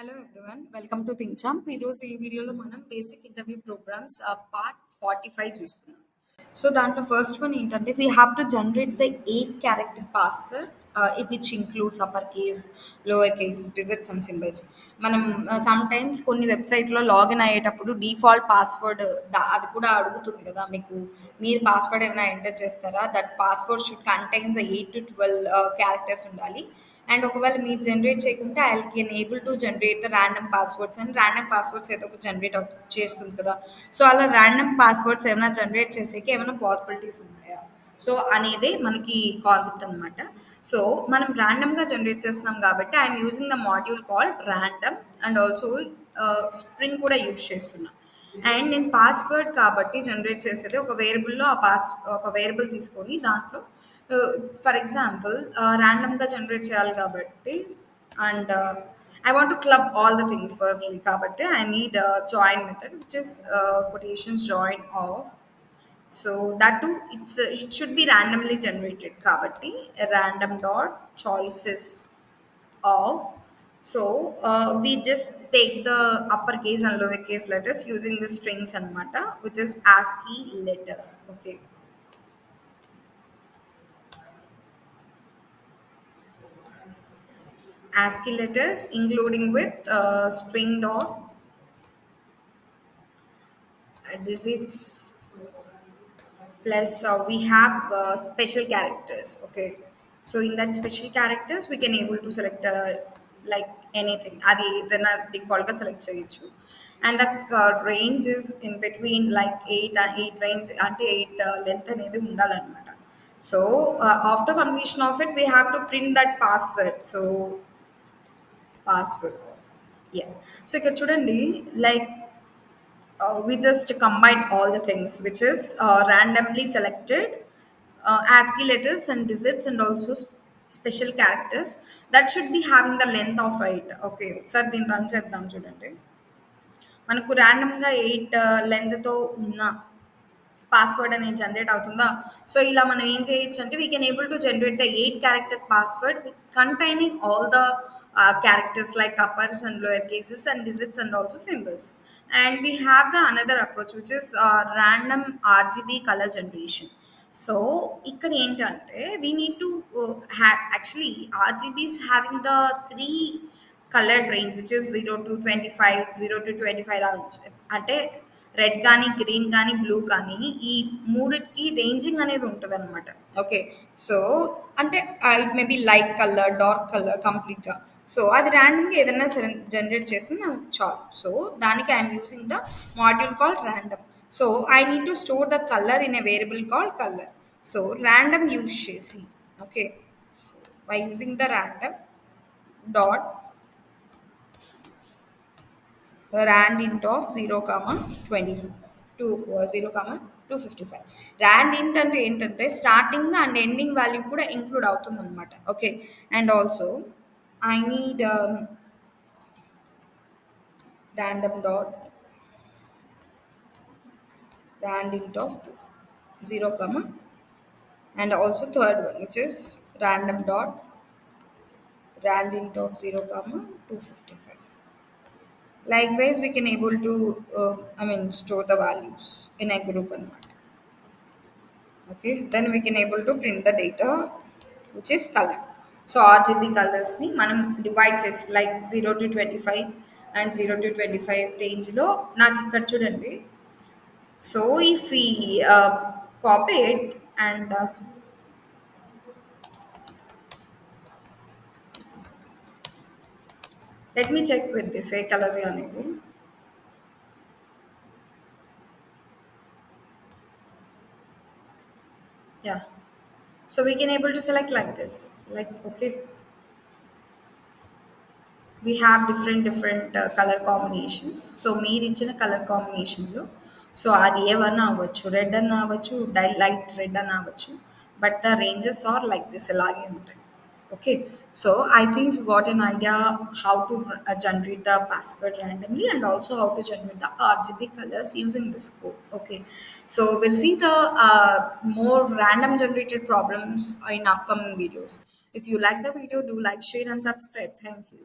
Hello everyone, welcome to think champ. ఈరోజు ఈ వీడియోలో మనం బేసిక్ ఇంటర్వ్యూ ప్రోగ్రామ్స్ పార్ట్ 45 చూస్తున్నాం. సో దాంట్లో ఫస్ట్ వన్ ఏంటంటే we have to generate the 8 character password which includes upper case, lower case, digits and symbols. మనం some times కొన్ని వెబ్సైట్లో లాగిన్ అయ్యేటప్పుడు డిఫాల్ట్ పాస్వర్డ్ అది కూడా అడుగుతుంది కదా మీకు. మీరు పాస్వర్డ్ ఏమైనా ఎంటర్ చేస్తారా? That password should contain the 8 to 12 characters ఉండాలి. అండ్ ఒకవేళ మీరు జనరేట్ చేయకుంటే I can able to generate the random passwords and random passwords ఏదో ఒక జనరేట్ చేస్తుంది కదా. సో అలా ర్యాండమ్ పాస్వర్డ్స్ ఏమైనా జనరేట్ చేసేకి ఏమైనా పాసిబిలిటీస్ ఉన్నాయా సో అనేదే మనకి కాన్సెప్ట్ అనమాట. సో మనం ర్యాండమ్గా జనరేట్ చేస్తున్నాం కాబట్టి I'm using the module called random and also string కూడా యూజ్ చేస్తున్నా. అండ్ నేను పాస్వర్డ్ కాబట్టి జనరేట్ చేసేది ఒక వేరియబుల్లో ఒక వేరియబుల్ తీసుకొని దాంట్లో ఫర్ ఎగ్జాంపుల్ ర్యాండమ్గా జనరేట్ చేయాలి కాబట్టి and I want to club all the things firstly కాబట్టి I need join method which is quotations join of. So that too it should be randomly generated kabatti random dot choices of. So we just take the uppercase and lowercase letters using the strings anamata, which is ASCII letters. Okay, ASCII letters including with string dot digits plus we have special characters. Okay, so in that special characters we can able to select like anything adi then default ga select cheyochu. And the range is in between like 8 and 8 range ante 8 length anedi undalanamata. So after completion of it we have to print that password. So password, yeah. So ఇక్కడ చూడండి like we just combined all the things which is randomly selected ASCII letters and digits and also special characters that should be having the length of 8. Okay, sir దీన్ని run చేద్దాం చూడండి. మనకు ర్యాండమ్గా 8 లెంత్తో ఉన్న password అనేది generate అవుతుందా. So ఇలా మనం ఏం చేయొచ్చు అంటే we can able to generate the 8 character password with containing all the characters like uppers and lower cases and digits and also symbols. And we have the another approach which is random RGB colour generation. So ఇక్కడ ఏంటంటే we need to actually RGBs having the 3 coloured range which is 0 to 25, 0 to 25 అంటే red కానీ green కానీ blue కానీ ఈ మూడిటికి ranging అనేది ఉంటుంది అనమాట. ఓకే, సో అంటే it may be light colour, dark colour కంప్లీట్గా. సో అది ర్యాండమ్గా ఏదైనా జనరేట్ చేస్తే నాకు చాలు. సో దానికి I'm using the module call random. So I need to store the colour in a variable call colour. So random యూజ్ చేసి okay by using the random dot rand int of 0 comma 20 to 0 comma 255. Rand ఇంట్ అంటే ఏంటంటే starting and ending value కూడా include అవుతుంది అనమాట. Okay, and also I need random dot rand int of 0 comma and also third one which is random dot rand int of 0 comma 255. Likewise, we can able to, store the values in a group and not. Okay, then we can able to print the data, which is color. So RGB colors ni manam divide chesi like 0 to 25 and 0 to 25 range lo నాకు ఇక్కడ చూడండి. So if we copy it and let me check with this A colour అనేది. Yeah, so we can able to select like this, like okay, we have different color combinations. So మీరు ఇచ్చిన colour కాంబినేషన్లో so అది ఏమన్నా అవ్వచ్చు, red అన్న అవ్వచ్చు, light red అన్న అవ్వచ్చు, but the ranges are like this అలాగే ఉంటాయి. Okay, so I think you got an idea how to generate the password randomly and also how to generate the RGB colors using this code. Okay, so we'll see the more random generated problems in upcoming videos. If you like the video, do like, share and subscribe. Thank you.